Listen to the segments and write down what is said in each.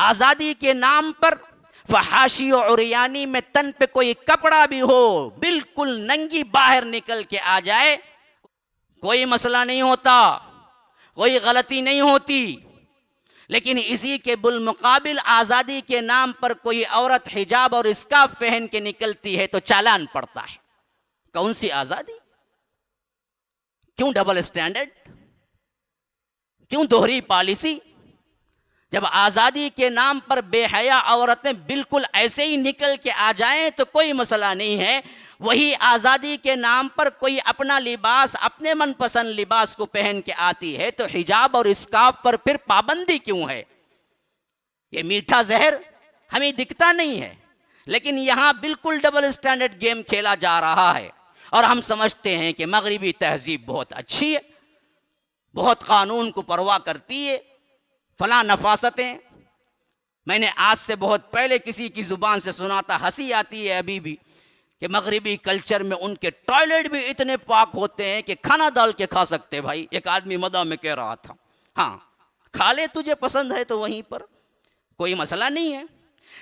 آزادی کے نام پر فحاشی و عریانی میں تن پہ کوئی کپڑا بھی ہو، بالکل ننگی باہر نکل کے آ جائے، کوئی مسئلہ نہیں ہوتا، کوئی غلطی نہیں ہوتی۔ لیکن اسی کے بالمقابل آزادی کے نام پر کوئی عورت حجاب اور اسکارف پہن کے نکلتی ہے تو چالان پڑتا ہے۔ کون سی آزادی؟ کیوں ڈبل اسٹینڈرڈ؟ کیوں دوہری پالیسی؟ جب آزادی کے نام پر بے حیا عورتیں بالکل ایسے ہی نکل کے آ جائیں تو کوئی مسئلہ نہیں ہے، وہی آزادی کے نام پر کوئی اپنا لباس، اپنے من پسند لباس کو پہن کے آتی ہے تو حجاب اور اسکارف پر پھر پابندی کیوں ہے؟ یہ میٹھا زہر ہمیں دکھتا نہیں ہے، لیکن یہاں بالکل ڈبل اسٹینڈرڈ گیم کھیلا جا رہا ہے، اور ہم سمجھتے ہیں کہ مغربی تہذیب بہت اچھی ہے، بہت قانون کو پرواہ کرتی ہے، فلاں نفاستیں۔ میں نے آج سے بہت پہلے کسی کی زبان سے سنا تھا، ہنسی آتی ہے ابھی بھی، کہ مغربی کلچر میں ان کے ٹوائلٹ بھی اتنے پاک ہوتے ہیں کہ کھانا ڈال کے کھا سکتے۔ بھائی ایک آدمی مدح میں کہہ رہا تھا، ہاں کھا لے، تجھے پسند ہے تو وہیں پر کوئی مسئلہ نہیں ہے،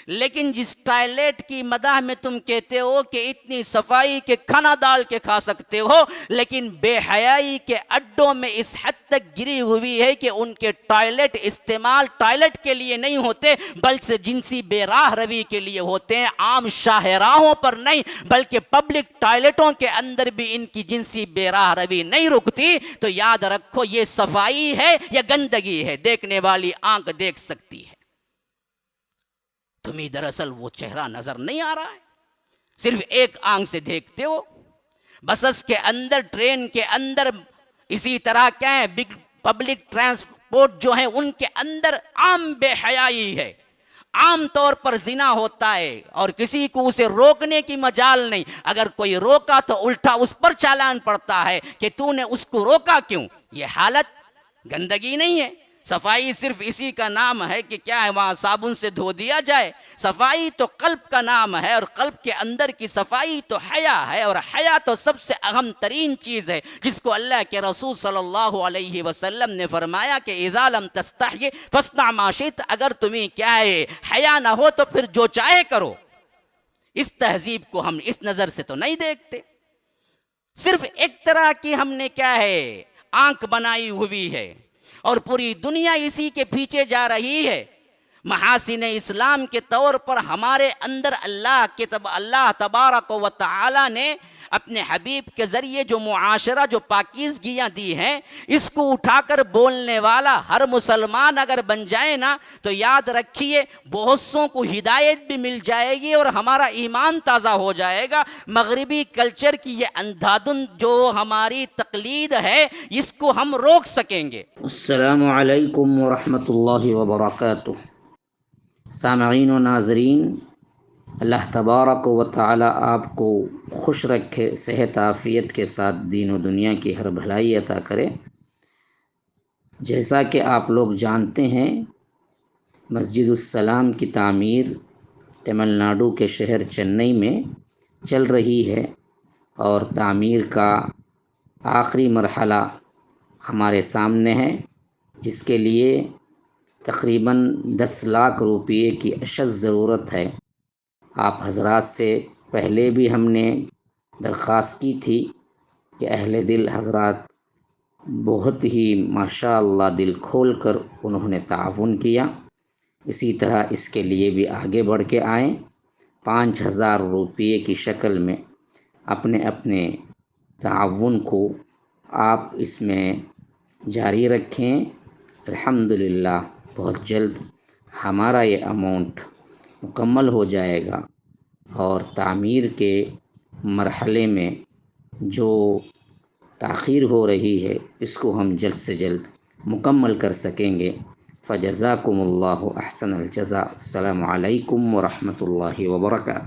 لیکن جس ٹوائلٹ کی مدح میں تم کہتے ہو کہ اتنی صفائی کہ کھانا ڈال کے کھا سکتے ہو، لیکن بے حیائی کے اڈوں میں اس حد تک گری ہوئی ہے کہ ان کے ٹوائلٹ استعمال ٹوائلٹ کے لیے نہیں ہوتے بلکہ جنسی بے راہ روی کے لیے ہوتے ہیں، عام شاہراہوں پر نہیں بلکہ پبلک ٹوائلٹوں کے اندر بھی ان کی جنسی بے راہ روی نہیں رکتی۔ تو یاد رکھو، یہ صفائی ہے یا گندگی ہے؟ دیکھنے والی آنکھ دیکھ سکتی ہے، تمہیں دراصل وہ چہرہ نظر نہیں آ رہا ہے، صرف ایک آنکھ سے دیکھتے ہو۔ بسس کے اندر، ٹرین کے اندر، اسی طرح کیا ہے پبلک ٹرانسپورٹ جو ہیں ان کے اندر عام بے حیائی ہے، عام طور پر زنا ہوتا ہے اور کسی کو اسے روکنے کی مجال نہیں، اگر کوئی روکا تو الٹا اس پر چالان پڑتا ہے کہ تو نے اس کو روکا کیوں۔ یہ حالت گندگی نہیں ہے، صفائی صرف اسی کا نام ہے کہ کیا ہے وہاں صابن سے دھو دیا جائے۔ صفائی تو قلب کا نام ہے، اور قلب کے اندر کی صفائی تو حیا ہے، اور حیا تو سب سے اہم ترین چیز ہے، جس کو اللہ کے رسول صلی اللہ علیہ وسلم نے فرمایا کہ اذا لم تستحی فاصنع ما شئت، اگر تمہیں کیا ہے حیا نہ ہو تو پھر جو چاہے کرو۔ اس تہذیب کو ہم اس نظر سے تو نہیں دیکھتے، صرف ایک طرح کی ہم نے کیا ہے آنکھ بنائی ہوئی ہے، اور پوری دنیا اسی کے پیچھے جا رہی ہے۔ محاسن اسلام کے طور پر ہمارے اندر اللہ تبارک و تعالی نے اپنے حبیب کے ذریعے جو معاشرہ، جو پاکیزگیاں دی ہیں، اس کو اٹھا کر بولنے والا ہر مسلمان اگر بن جائے نا تو یاد رکھیے بہت سوں کو ہدایت بھی مل جائے گی اور ہمارا ایمان تازہ ہو جائے گا۔ مغربی کلچر کی یہ اندھادھن جو ہماری تقلید ہے، اس کو ہم روک سکیں گے۔ السلام علیکم ورحمۃ اللہ وبرکاتہ۔ سامعین و ناظرین، اللہ تبارک و تعالی آپ کو خوش رکھے، صحت عافیت کے ساتھ دین و دنیا کی ہر بھلائی عطا کرے۔ جیسا کہ آپ لوگ جانتے ہیں، مسجد السلام کی تعمیر تمل ناڈو کے شہر چنئی میں چل رہی ہے، اور تعمیر کا آخری مرحلہ ہمارے سامنے ہے، جس کے لیے تقریباً 10 لاکھ روپئے کی اشد ضرورت ہے۔ آپ حضرات سے پہلے بھی ہم نے درخواست کی تھی کہ اہل دل حضرات بہت ہی ماشاء اللہ دل کھول کر انہوں نے تعاون کیا، اسی طرح اس کے لیے بھی آگے بڑھ کے آئیں۔ 5000 روپئے کی شکل میں اپنے اپنے تعاون کو آپ اس میں جاری رکھیں۔ الحمدللہ بہت جلد ہمارا یہ اماؤنٹ مکمل ہو جائے گا، اور تعمیر کے مرحلے میں جو تاخیر ہو رہی ہے اس کو ہم جلد سے جلد مکمل کر سکیں گے۔ فجزاکم اللہ احسن الجزاء۔ السلام علیکم ورحمۃ اللہ وبرکاتہ۔